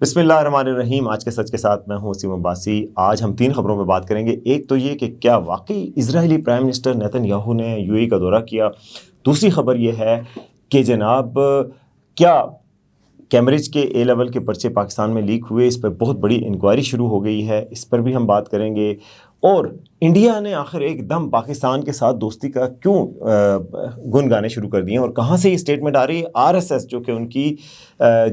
بسم اللہ الرحمن الرحیم۔ آج کے سچ کے ساتھ میں ہوں وسیم عباسی۔ آج ہم 3 خبروں میں بات کریں گے۔ ایک تو یہ کہ کیا واقعی اسرائیلی پرائم منسٹر نیتن یاہو نے یو اے ای کا دورہ کیا۔ دوسری خبر یہ ہے کہ جناب کیا کیمبرج کے اے لیول کے پرچے پاکستان میں لیک ہوئے، اس پر بہت بڑی انکوائری شروع ہو گئی ہے، اس پر بھی ہم بات کریں گے۔ اور انڈیا نے آخر ایک دم پاکستان کے ساتھ دوستی کا کیوں گن گانے شروع کر دیے ہیں، اور کہاں سے یہ اسٹیٹمنٹ آ رہی ہے؟ آر ایس ایس جو کہ ان کی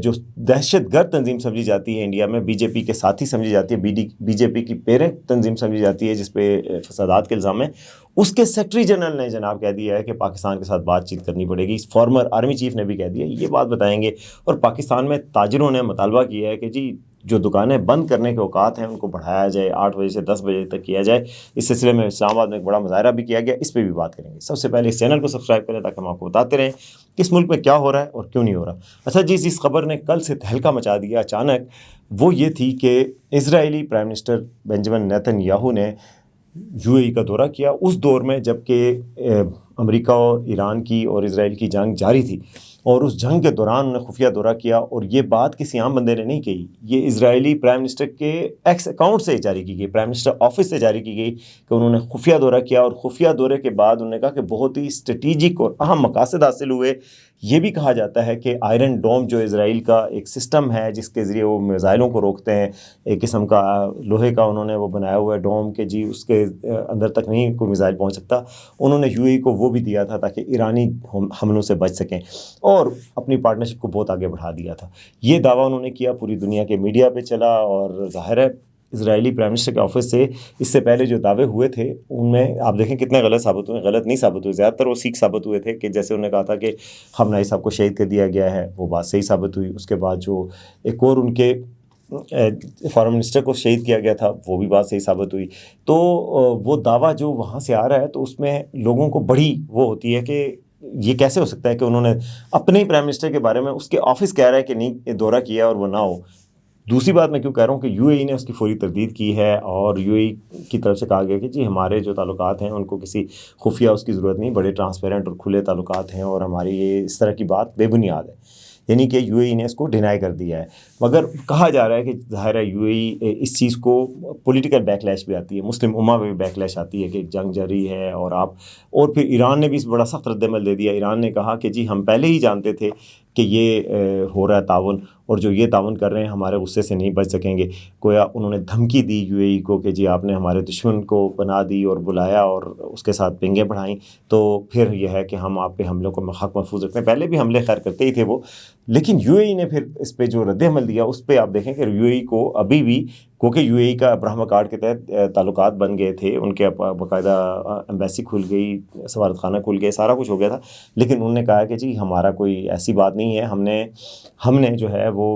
جو دہشت گرد تنظیم سمجھی جاتی ہے انڈیا میں، بی جے پی کے ساتھی سمجھی جاتی ہے، بی جے پی کی پیرنٹ تنظیم سمجھی جاتی ہے جس پہ فسادات کے الزام ہیں، اس کے سیکرٹری جنرل نے جناب کہہ دیا ہے کہ پاکستان کے ساتھ بات چیت کرنی پڑے گی۔ فارمر آرمی چیف نے بھی کہہ دیا، یہ بات بتائیں گے۔ اور پاکستان میں تاجروں نے مطالبہ کیا ہے کہ جی جو دکانیں بند کرنے کے اوقات ہیں ان کو بڑھایا جائے، 8 بجے سے 10 بجے تک کیا جائے۔ اس سلسلے میں اسلام آباد میں ایک بڑا مظاہرہ بھی کیا گیا، اس پہ بھی بات کریں گے۔ سب سے پہلے اس چینل کو سبسکرائب کریں تاکہ ہم آپ کو بتاتے رہیں کہ اس ملک میں کیا ہو رہا ہے اور کیوں نہیں ہو رہا۔ اچھا جی، اس خبر نے کل سے تہلکہ مچا دیا اچانک، وہ یہ تھی کہ اسرائیلی prime minister Benjamin Netanyahu نے یو اے ای کا دورہ کیا اس دور میں جب کہ امریکہ اور ایران کی اور اسرائیل کی جنگ جاری تھی، اور اس جنگ کے دوران انہوں نے خفیہ دورہ کیا۔ اور یہ بات کسی عام بندے نے نہیں کہی، یہ اسرائیلی پرائم منسٹر کے ایکس اکاؤنٹ سے جاری کی گئی، پرائم منسٹر آفس سے جاری کی گئی کہ انہوں نے خفیہ دورہ کیا، اور خفیہ دورے کے بعد انہوں نے کہا کہ بہت ہی اسٹریٹجک اور اہم مقاصد حاصل ہوئے۔ یہ بھی کہا جاتا ہے کہ آئرن ڈوم جو اسرائیل کا ایک سسٹم ہے جس کے ذریعے وہ میزائلوں کو روکتے ہیں، ایک قسم کا لوہے کا انہوں نے وہ بنایا ہوا ہے ڈوم کہ جی اس کے اندر تک نہیں کوئی میزائل پہنچ سکتا، انہوں نے یو اے ای کو وہ بھی دیا تھا تاکہ ایرانی حملوں سے بچ سکیں، اور اپنی پارٹنرشپ کو بہت آگے بڑھا دیا تھا۔ یہ دعویٰ انہوں نے کیا، پوری دنیا کے میڈیا پہ چلا، اور ظاہر ہے اسرائیلی پرائم منسٹر کے آفس سے اس سے پہلے جو دعوے ہوئے تھے ان میں آپ دیکھیں کتنے غلط ثابت ہوئے۔ غلط نہیں ثابت ہوئے، زیادہ تر وہ سیکھ ثابت ہوئے تھے، کہ جیسے انہوں نے کہا تھا کہ خامنہ ای صاحب کو شہید کر دیا گیا ہے، وہ بات صحیح ثابت ہوئی۔ اس کے بعد جو ایک اور ان کے فارن منسٹر کو شہید کیا گیا تھا، وہ بھی بات صحیح ثابت ہوئی۔ تو وہ دعویٰ جو وہاں سے آ رہا ہے تو اس میں لوگوں کو بڑی وہ ہوتی ہے کہ یہ کیسے ہو سکتا ہے کہ انہوں نے اپنے ہی پرائم منسٹر کے بارے میں اس کے آفس کہہ رہا ہے کہ نہیں دورہ کیا اور وہ نہ ہو۔ دوسری بات میں کیوں کہہ رہا ہوں کہ یو اے ای نے اس کی فوری تردید کی ہے، اور یو اے ای کی طرف سے کہا گیا کہ جی ہمارے جو تعلقات ہیں ان کو کسی خفیہ اس کی ضرورت نہیں، بڑے ٹرانسپیرنٹ اور کھلے تعلقات ہیں، اور ہماری یہ اس طرح کی بات بے بنیاد ہے، یعنی کہ یو اے ای نے اس کو ڈینائی کر دیا ہے۔ مگر کہا جا رہا ہے کہ ظاہر ہے یو اے ای اس چیز کو پولیٹیکل بیک لیش بھی آتی ہے، مسلم امہ میں بھی بیک لیش آتی ہے کہ جنگ جاری ہے، اور پھر ایران نے بھی اس بڑا سخت رد عمل دے دیا۔ ایران نے کہا کہ جی ہم پہلے ہی جانتے تھے کہ یہ ہو رہا ہے تعاون، اور جو یہ تعاون کر رہے ہیں ہمارے غصے سے نہیں بچ سکیں گے۔ گویا انہوں نے دھمکی دی یو اے ای کو کہ جی آپ نے ہمارے دشمن کو بنا دی اور بلایا اور اس کے ساتھ پنگیں بڑھائیں، تو پھر یہ ہے کہ ہم آپ پہ حملوں کو حق محفوظ رکھتے ہیں۔ پہلے بھی حملے خیر کرتے ہی تھے وہ، لیکن یو اے ای نے پھر اس پہ جو رد عمل دیا اس پہ آپ دیکھیں کہ یو اے ای کو ابھی بھی، کیونکہ یو اے ای کا ابراہم اکارڈ کے تحت تعلقات بن گئے تھے، ان کے باقاعدہ ایمبیسی کھل گئی، سفارت خانہ کھل گئے، سارا کچھ ہو گیا تھا، لیکن انہوں نے کہا کہ جی ہمارا کوئی ایسی بات نہیں ہے، ہم نے جو ہے وہ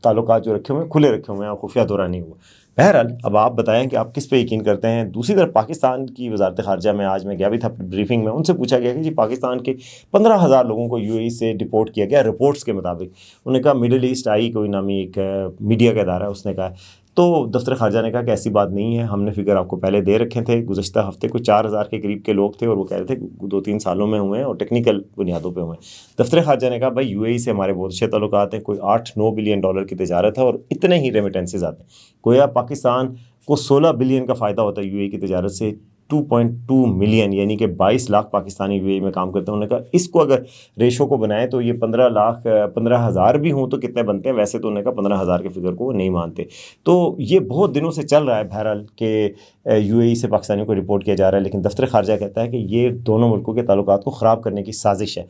تعلقات جو رکھے ہوئے ہیں کھلے رکھے ہوئے ہیں، خفیہ دورہ نہیں ہوا۔ بہرحال اب آپ بتائیں کہ آپ کس پہ یقین کرتے ہیں۔ دوسری طرف پاکستان کی وزارت خارجہ میں آج میں گیا بھی تھا بریفنگ میں، ان سے پوچھا گیا کہ جی پاکستان کے 15,000 لوگوں کو یو اے ای سے ڈپورٹ کیا گیا رپورٹس کے مطابق۔ انہوں نے کہا مڈل ایسٹ آئی کوئی نامی ایک میڈیا کا ادارہ ہے، اس نے کہا، تو دفتر خارجہ نے کہا کہ ایسی بات نہیں ہے، ہم نے فگر آپ کو پہلے دے رکھے تھے، گزشتہ ہفتے کو 4,000 کے قریب کے لوگ تھے، اور وہ کہہ رہے تھے 2-3 سالوں میں ہوئے ہیں اور ٹیکنیکل بنیادوں پہ ہوئے ہیں۔ دفتر خارجہ نے کہا بھائی یو اے ای سے ہمارے بہت اچھے تعلقات ہیں، کوئی $8-9 بلین کی تجارت ہے، اور اتنے ہی ریمیٹنسز آتے ہیں۔ گویا پاکستان کو 16 بلین کا فائدہ ہوتا ہے یو اے ای کی تجارت سے، 2.2 ملین یعنی کہ 22 لاکھ پاکستانی یو اے ای میں کام کرتے ہیں۔ انہوں نے کہا اس کو اگر ریشو کو بنائیں تو یہ 15,000 بھی ہوں تو کتنے بنتے ہیں، ویسے تو انہوں نے کہا 15,000 کے فگر کو وہ نہیں مانتے۔ تو یہ بہت دنوں سے چل رہا ہے بہرحال کہ یو اے ای سے پاکستانیوں کو رپورٹ کیا جا رہا ہے، لیکن دفتر خارجہ کہتا ہے کہ یہ دونوں ملکوں کے تعلقات کو خراب کرنے کی سازش ہے۔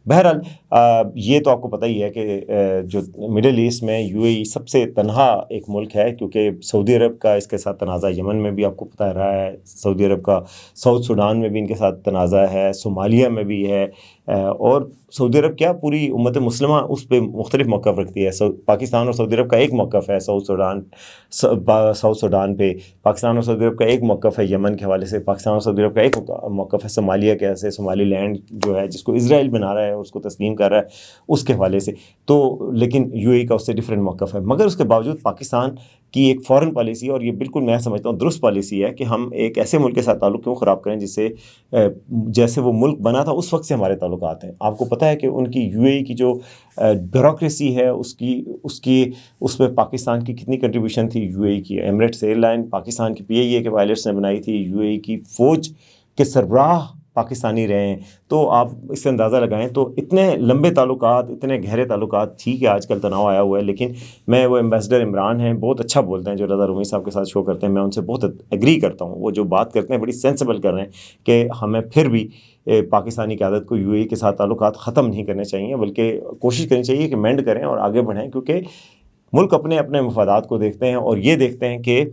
بہرحال یہ تو آپ کو پتہ ہی ہے کہ جو مڈل ایسٹ میں یو اے ای سب سے تنہا ایک ملک ہے، کیونکہ سعودی عرب کا اس کے ساتھ تنازع یمن میں بھی آپ کو پتہ رہا ہے، سعودی عرب کا ساؤتھ سوڈان میں بھی ان کے ساتھ تنازع ہے، صومالیہ میں بھی ہے، اور سعودی عرب کیا پوری امت مسلمہ اس پہ مختلف موقف رکھتی ہے۔ پاکستان اور سعودی عرب کا ایک موقف ہے ساؤتھ سوڈان پہ، پاکستان اور سعودی عرب کا ایک موقف ہے یمن کے حوالے سے، پاکستان اور سعودی عرب کا ایک موقف ہے صومالیہ کے، ایسے صومالی لینڈ جو ہے جس کو اسرائیل بنا رہا ہے ہے اور اس کو تسلیم کر رہا ہے اس کے حوالے سے. تو لیکن یو اے ای کا اس سے ڈفرینٹ موقف ہے. مگر اس کے باوجود پاکستان کی ایک فارن پالیسی ہے, اور یہ بالکل میں سمجھتا ہوں درست پالیسی ہے, کہ ہم ایک ایسے ملک کے ساتھ تعلق کیوں خراب کریں جس سے جیسے وہ ملک بنا تھا اس وقت سے ہمارے تعلقات ہیں. آپ کو پتہ ہے کہ ان کی یو اے ای کی جو بیوروکریسی ہے اس میں پاکستان کی کتنی کنٹریبیوشن تھی. یو اے ای کی ایمریٹس ایئر لائن پاکستان کی پی اے ای کے پائلٹس نے بنائی تھی, یو اے ای کی فوج کے سربراہ پاکستانی رہے ہیں. تو آپ اس سے اندازہ لگائیں تو اتنے لمبے تعلقات, اتنے گہرے تعلقات. ٹھیک ہے آج کل تناؤ آیا ہوا ہے, لیکن میں وہ ایمبیسڈر عمران ہیں بہت اچھا بولتے ہیں جو رضا رومی صاحب کے ساتھ شو کرتے ہیں, میں ان سے بہت ایگری کرتا ہوں. وہ جو بات کرتے ہیں بڑی سینسیبل کر رہے ہیں کہ ہمیں پھر بھی پاکستانی قیادت کو یو اے ای کے ساتھ تعلقات ختم نہیں کرنے چاہیے, بلکہ کوشش کرنی چاہیے کہ مینڈ کریں اور آگے بڑھیں, کیونکہ ملک اپنے اپنے مفادات کو دیکھتے ہیں اور یہ دیکھتے ہیں کہ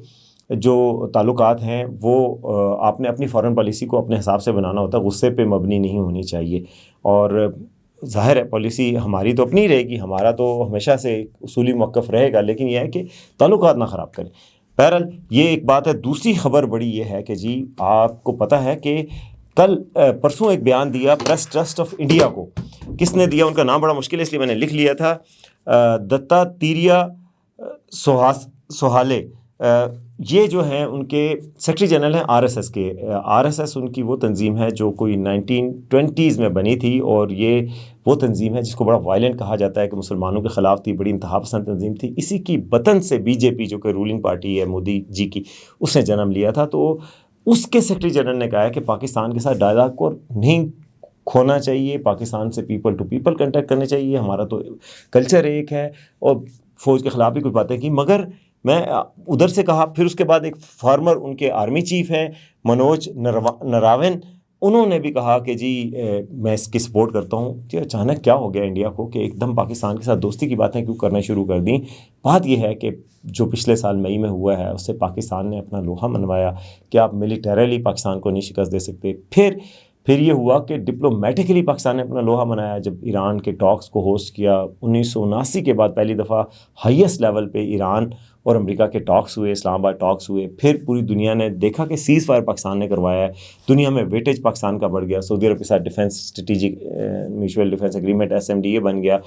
جو تعلقات ہیں وہ آپ نے اپنی فارن پالیسی کو اپنے حساب سے بنانا ہوتا ہے, غصے پہ مبنی نہیں ہونی چاہیے. اور ظاہر ہے پالیسی ہماری تو اپنی رہے گی, ہمارا تو ہمیشہ سے ایک اصولی موقف رہے گا, لیکن یہ ہے کہ تعلقات نہ خراب کریں. بہرحال یہ ایک بات ہے. دوسری خبر بڑی یہ ہے کہ جی آپ کو پتہ ہے کہ پرسوں ایک بیان دیا پریس ٹرسٹ آف انڈیا کو. کس نے دیا, ان کا نام بڑا مشکل ہے اس لیے میں نے لکھ لیا تھا, دتاتریہ سوہالے. یہ جو ہیں ان کے سیکرٹری جنرل ہیں آر ایس ایس کے. آر ایس ایس ان کی وہ تنظیم ہے جو کوئی 1920s میں بنی تھی, اور یہ وہ تنظیم ہے جس کو بڑا وائلنٹ کہا جاتا ہے کہ مسلمانوں کے خلاف تھی, بڑی انتہا پسند تنظیم تھی. اسی کی وطن سے بی جے پی جو کہ رولنگ پارٹی ہے مودی جی کی, اس نے جنم لیا تھا. تو اس کے سیکرٹری جنرل نے کہا ہے کہ پاکستان کے ساتھ ڈائلاگ کو نہیں کھونا چاہیے, پاکستان سے پیپل ٹو پیپل کنٹیکٹ کرنے چاہیے, ہمارا تو کلچر ایک ہے, اور فوج کے خلاف بھی کچھ باتیں کی. مگر میں ادھر سے کہا, پھر اس کے بعد ایک فارمر ان کے آرمی چیف ہیں منوج نراون, انہوں نے بھی کہا کہ جی میں اس کی سپورٹ کرتا ہوں. کہ اچانک کیا ہو گیا انڈیا کو کہ ایک دم پاکستان کے ساتھ دوستی کی باتیں کیوں کرنا شروع کر دیں. بات یہ ہے کہ جو پچھلے سال مئی میں ہوا ہے اس سے پاکستان نے اپنا لوہا منوایا کہ آپ ملیٹریلی پاکستان کو نہیں شکست دے سکتے. پھر یہ ہوا کہ ڈپلومیٹکلی پاکستان نے اپنا لوہا منایا جب ایران کے ٹاکس کو ہوسٹ کیا. 1979 کے بعد پہلی دفعہ ہائیسٹ لیول پہ ایران اور امریکہ کے ٹاکس ہوئے, اسلام آباد ٹاکس ہوئے. پھر پوری دنیا نے دیکھا کہ سیز فائر پاکستان نے کروایا ہے, دنیا میں ویٹیج پاکستان کا بڑھ گیا. سعودی عرب کے ساتھ defence strategic mutual defence agreement SMDA بن گیا.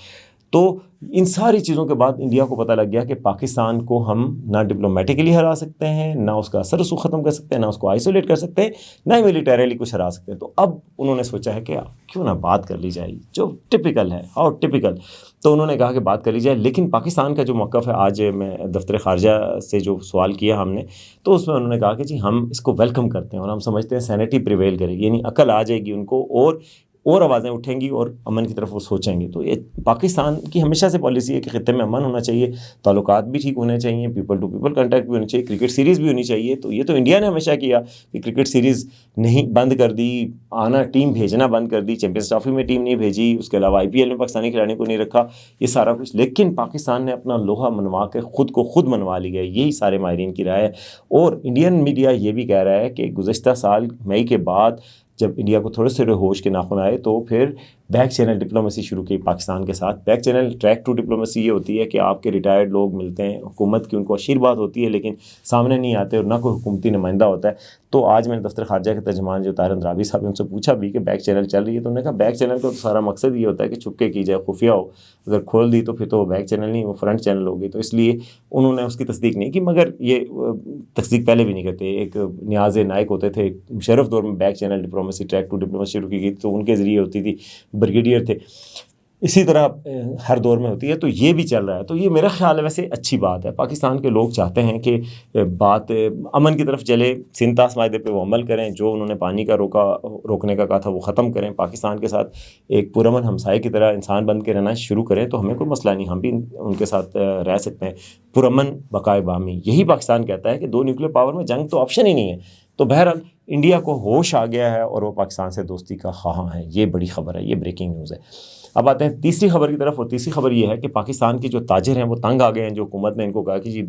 تو ان ساری چیزوں کے بعد انڈیا کو پتہ لگ گیا کہ پاکستان کو ہم نہ ڈپلومیٹکلی ہرا سکتے ہیں, نہ اس کا اثر رسوخ ختم کر سکتے ہیں, نہ اس کو آئسولیٹ کر سکتے ہیں, نہ ہی ملیٹریلی کچھ ہرا سکتے ہیں. تو اب انہوں نے سوچا ہے کہ کیوں نہ بات کر لی جائے, جو ٹپیکل ہے, ہاؤ ٹپیکل. تو انہوں نے کہا کہ بات کر لی جائے. لیکن پاکستان کا جو موقف ہے, آج میں دفتر خارجہ سے جو سوال کیا ہم نے, تو اس میں انہوں نے کہا کہ جی ہم اس کو ویلکم کرتے ہیں اور ہم سمجھتے ہیں سینٹی پریویل کرے گی, یعنی عقل آ جائے گی ان کو اور آوازیں اٹھیں گی اور امن کی طرف وہ سوچیں گے. تو یہ پاکستان کی ہمیشہ سے پالیسی ہے کہ خطے میں امن ہونا چاہیے, تعلقات بھی ٹھیک ہونے چاہیے, پیپل ٹو پیپل کنٹیکٹ بھی ہونے چاہیے, کرکٹ سیریز بھی ہونی چاہیے. تو یہ تو انڈیا نے ہمیشہ کیا کہ کرکٹ سیریز نہیں بند کر دی, آنا ٹیم بھیجنا بند کر دی, چیمپئنز ٹرافی میں ٹیم نہیں بھیجی, اس کے علاوہ IPL میں پاکستانی کھلاڑیوں کو نہیں رکھا, یہ سارا کچھ. لیکن پاکستان نے اپنا لوہا منوا کے خود کو خود منوا لیا, یہی سارے ماہرین کی رائے ہے. اور انڈین میڈیا یہ بھی کہہ رہا ہے کہ گزشتہ سال مئی کے بعد جب انڈیا کو تھوڑے سے ہوش کے ناخن آئے تو پھر بیک چینل ڈپلومیسی شروع کی پاکستان کے ساتھ. Back channel track two diplomacy یہ ہوتی ہے کہ آپ کے ریٹائرڈ لوگ ملتے ہیں, حکومت کی ان کو آشیرواد ہوتی ہے لیکن سامنے نہیں آتے اور نہ کوئی حکومتی نمائندہ ہوتا ہے. تو آج میں نے دفتر خارجہ کے ترجمان جو طاہر اندرابی صاحب ان سے پوچھا بھی کہ بیک چینل چل رہی ہے, تو انہوں نے کہا بیک چینل کا تو سارا مقصد یہ ہوتا ہے کہ چھپکے کی جائے, خفیہ ہو. اگر کھول دی تو پھر تو وہ بیک چینل نہیں, وہ فرنٹ چینل ہوگی. تو اس لیے انہوں نے اس کی تصدیق نہیں کی, مگر یہ تصدیق پہلے بھی نہیں کرتے. ایک نیاز نائک ہوتے تھے, مشرف دور میں back channel diplomacy track two diplomacy شروع کی گئی, تو ان کے ذریعے ہوتی تھی, بریگیڈیئر تھے. اسی طرح ہر دور میں ہوتی ہے, تو یہ بھی چل رہا ہے. تو یہ میرا خیال ہے ویسے اچھی بات ہے. پاکستان کے لوگ چاہتے ہیں کہ بات امن کی طرف چلے, سنتاس معاہدے پہ وہ عمل کریں, جو انہوں نے پانی کا روکنے کا کہا تھا وہ ختم کریں, پاکستان کے ساتھ ایک پرامن ہمسائے کی طرح انسان بن کے رہنا شروع کریں. تو ہمیں کوئی مسئلہ نہیں, ہم بھی ان کے ساتھ رہ سکتے ہیں. پرامن بقائے بامی, یہی پاکستان کہتا ہے کہ دو نیوکلیر پاور میں جنگ تو آپشن ہی نہیں ہے. تو بہرحال انڈیا کو ہوش آ گیا ہے اور وہ پاکستان سے دوستی کا خواہاں ہے. یہ بڑی خبر ہے, یہ بریکنگ نیوز ہے. اب آتے ہیں تیسری خبر کی طرف، اور تیسری خبر یہ ہے کہ پاکستان کے جو تاجر ہیں وہ تنگ آ گئے ہیں. جو حکومت نے ان کو کہا کہ جی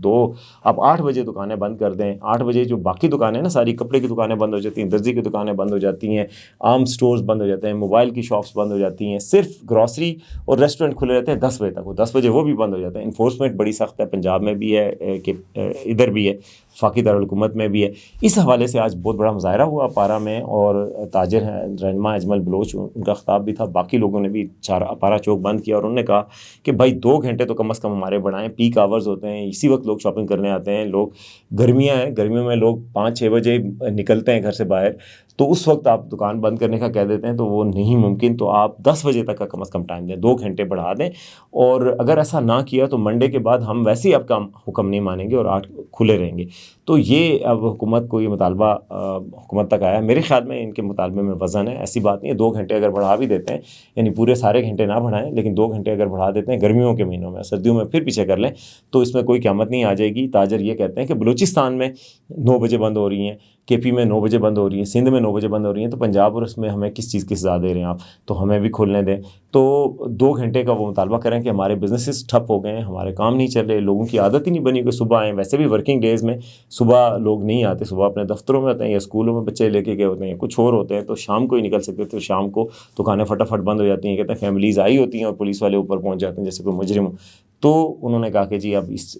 آپ 8 بجے دکانیں بند کر دیں. 8 بجے جو باقی دکانیں ہیں نا، ساری کپڑے کی دکانیں بند ہو جاتی ہیں، درزی کی دکانیں بند ہو جاتی ہیں، عام سٹورز بند ہو جاتے ہیں، موبائل کی شاپس بند ہو جاتی ہیں، صرف گروسری اور ریسٹورنٹ کھلے رہتے ہیں 10 بجے تک. وہ 10 بجے وہ بھی بند ہو جاتے ہیں. انفورسمنٹ بڑی سخت ہے، پنجاب میں بھی ہے کہ ادھر بھی ہے، وفاقی دارالحکومت میں بھی ہے. اس حوالے سے آج بہت بڑا مظاہرہ ہوا پارا میں، اور تاجر ہیں رہنما اجمل بلوچ، ان کا خطاب بھی تھا، باقی لوگوں نے بھی پارا چوک بند کیا، اور انہوں نے کہا کہ بھائی 2 گھنٹے تو کم از کم ہمارے بڑھائیں. پیک آورز ہوتے ہیں، اسی وقت لوگ شاپنگ کرنے آتے ہیں. لوگ گرمیاں ہیں، گرمیوں میں لوگ 5-6 بجے نکلتے ہیں گھر سے باہر، تو اس وقت آپ دکان بند کرنے کا کہہ دیتے ہیں تو وہ نہیں ممکن. تو آپ 10 بجے تک کا کم از کم ٹائم دیں، 2 گھنٹے بڑھا دیں. اور اگر ایسا نہ کیا تو منڈے کے بعد ہم ویسے ہی آپ کا حکم نہیں مانیں گے اور 8 کھلے رہیں گے. تو یہ اب حکومت کو یہ مطالبہ حکومت تک آیا. میرے خیال میں ان کے مطالبے میں وزن ہے، ایسی بات نہیں ہے. 2 گھنٹے اگر بڑھا بھی دیتے ہیں، یعنی پورے سارے گھنٹے نہ بڑھائیں، لیکن 2 گھنٹے اگر بڑھا دیتے ہیں گرمیوں کے مہینوں میں، سردیوں میں پھر پیچھے کر لیں تو اس میں کوئی قیامت نہیں آ جائے گی. تاجر یہ کہتے ہیں کہ بلوچستان میں 9 بجے بند ہو رہی ہیں، کے پی میں 9 بجے بند ہو رہی ہیں، سندھ میں 9 بجے بند ہو رہی ہیں، تو پنجاب اور اس میں ہمیں کس چیز کی سزا دے رہے ہیں آپ؟ تو ہمیں بھی کھولنے دیں. تو 2 گھنٹے کا وہ مطالبہ کریں کہ ہمارے بزنسز ٹھپ ہو گئے ہیں، ہمارے کام نہیں چل رہے، لوگوں کی عادت ہی نہیں بنی کہ صبح آئیں. ویسے بھی ورکنگ ڈیز میں صبح لوگ نہیں آتے، صبح اپنے دفتروں میں ہوتے ہیں یا اسکولوں میں بچے لے کے گئے ہوتے ہیں، کچھ اور ہوتے ہیں، تو شام کو ہی نکل سکتے. تو شام کو دکانیں فٹافٹ بند ہو جاتی ہیں. کہتے ہیں فیملیز آئی ہوتی ہیں اور پولیس والے اوپر پہنچ جاتے ہیں جیسے کوئی مجرم ہو. تو انہوں نے کہا کہ جی اب اس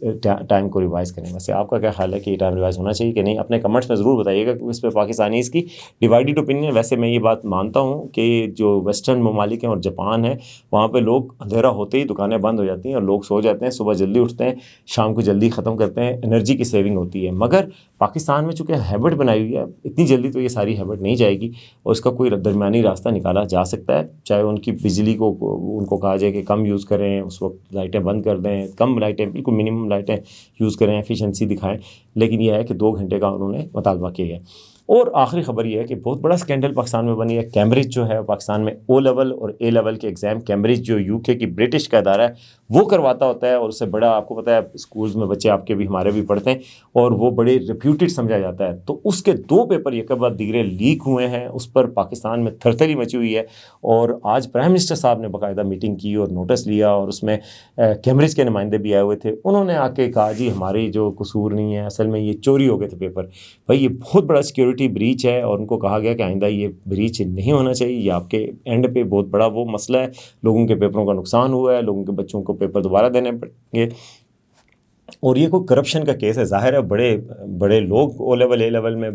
ٹائم کو ریوائز کریں. ویسے آپ کا کیا خیال ہے کہ یہ ٹائم ریوائز ہونا چاہیے کہ نہیں؟ اپنے کمنٹس میں ضرور بتائیے گا، کیونکہ اس پہ پاکستانی اس کی ڈیوائڈیڈ اوپینین ہے. ویسے میں یہ بات مانتا ہوں کہ جو ویسٹرن ممالک ہیں اور جاپان ہے، وہاں پہ لوگ اندھیرا ہوتے ہی دکانیں بند ہو جاتی ہیں اور لوگ سو جاتے ہیں، صبح جلدی اٹھتے ہیں، شام کو جلدی ختم کرتے ہیں، انرجی کی سیونگ ہوتی ہے. مگر پاکستان میں چونکہ ہیبٹ بنائی ہوئی ہے، اتنی جلدی تو یہ ساری ہیبٹ نہیں جائے گی، اور اس کا کوئی درمیانی راستہ نکالا جا سکتا ہے. چاہے ان کی بجلی کو ان کو کہا جائے کہ کم یوز کریں، اس وقت لائٹیں بند کر دیں، کم لائٹیں، بالکل منیمم لائٹیں یوز کریں، ایفیشنسی دکھائیں. لیکن یہ ہے کہ 2 گھنٹے کا انہوں نے مطالبہ کیا ہے. اور آخری خبر یہ ہے کہ بہت بڑا سکینڈل پاکستان میں بنی ہے. کیمبرج جو ہے پاکستان میں او لیول اور اے لیول کے ایگزام، کیمبرج جو یو کے کی برٹش کا ادارہ ہے وہ کرواتا ہوتا ہے، اور اس سے بڑا آپ کو پتہ ہے اسکولز میں بچے آپ کے بھی ہمارے بھی پڑھتے ہیں، اور وہ بڑے ریپیوٹیڈ سمجھا جاتا ہے. تو اس کے 2 پیپر یک بعد دیگرے لیک ہوئے ہیں. اس پر پاکستان میں تھرتھری مچی ہوئی ہے، اور آج پرائم منسٹر صاحب نے باقاعدہ میٹنگ کی اور نوٹس لیا، اور اس میں کیمبرج کے نمائندے بھی آئے ہوئے تھے. انہوں نے آ کے کہا جی ہماری جو قصور نہیں ہے، اصل میں یہ چوری ہو گئے تھے پیپر. بھائی یہ بہت بڑا سیکیورٹی بریچ ہے، اور ان کو کہا گیا کہ آئندہ یہ بریچ نہیں ہونا چاہیے. یہ آپ کے اینڈ پہ بہت بڑا وہ مسئلہ ہے، لوگوں کے پیپروں کا نقصان ہوا ہے، لوگوں کے بچوں کو پیپر دوبارہ دینے پڑیں گے. اور یہ کوئی کرپشن کا کیس ہے. ظاہر ہے بڑے بڑے لوگ او لیول اے لیول میں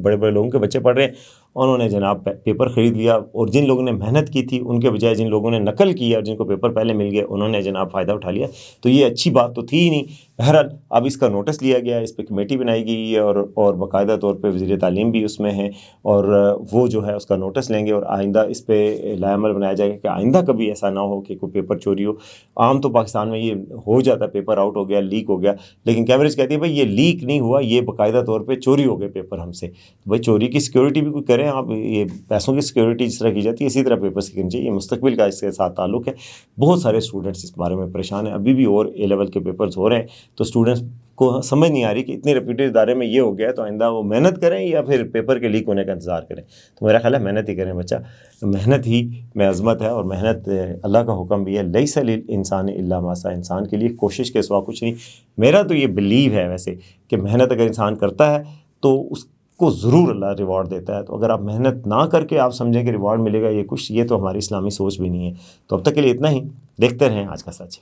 بڑے بڑے لوگوں کے بچے پڑھ رہے ہیں، انہوں نے جناب پیپر خرید لیا، اور جن لوگوں نے محنت کی تھی ان کے بجائے جن لوگوں نے نقل کیا اور جن کو پیپر پہلے مل گئے انہوں نے جناب فائدہ اٹھا لیا. تو یہ اچھی بات تو تھی ہی نہیں. بہرحال اب اس کا نوٹس لیا گیا ہے، اس پہ کمیٹی بنائی گئی ہے، اور باقاعدہ طور پہ وزیر تعلیم بھی اس میں ہیں، اور وہ جو ہے اس کا نوٹس لیں گے، اور آئندہ اس پہ لائحہ بنایا جائے گا کہ آئندہ کبھی ایسا نہ ہو کہ کوئی پیپر چوری ہو. عام تو پاکستان میں یہ ہو جاتا ہے، پیپر آؤٹ ہو گیا، لیک ہو گیا، لیکن کیمبرج کہتی ہے بھائی یہ لیک نہیں ہوا، یہ باقاعدہ طور پہ چوری ہو گئے پیپر ہم سے. بھائی چوری کی سیکیورٹی بھی کوئی کریں آپ، یہ پیسوں کی سیکیورٹی جس طرح کی جاتی ہے اسی طرح پیپرس کی کرنی چاہیے. یہ مستقبل کا اس کے ساتھ تعلق ہے. بہت سارے اسٹوڈنٹس اس بارے میں پریشان ہیں ابھی بھی، اور اے لیول کے پیپرز ہو رہے ہیں، تو اسٹوڈنٹس کو سمجھ نہیں آ رہی کہ اتنے ریپیوٹیڈ ادارے میں یہ ہو گیا ہے تو آئندہ وہ محنت کریں یا پھر پیپر کے لیک ہونے کا انتظار کریں. تو میرا خیال ہے محنت ہی کریں بچہ، محنت ہی میں عظمت ہے، اور محنت اللہ کا حکم بھی ہے، لیس للانسان الا ما سعی، انسان کے لیے کوشش کے سوا کچھ نہیں. میرا تو یہ بلیو ہے ویسے کہ محنت اگر انسان کرتا ہے تو اس کو ضرور اللہ ریوارڈ دیتا ہے. تو اگر آپ محنت نہ کر کے آپ سمجھیں کہ ریوارڈ ملے گا یہ کچھ، یہ تو ہماری اسلامی سوچ بھی نہیں ہے. تو اب تک کے لیے اتنا ہی. دیکھتے رہیں آج کا سچ.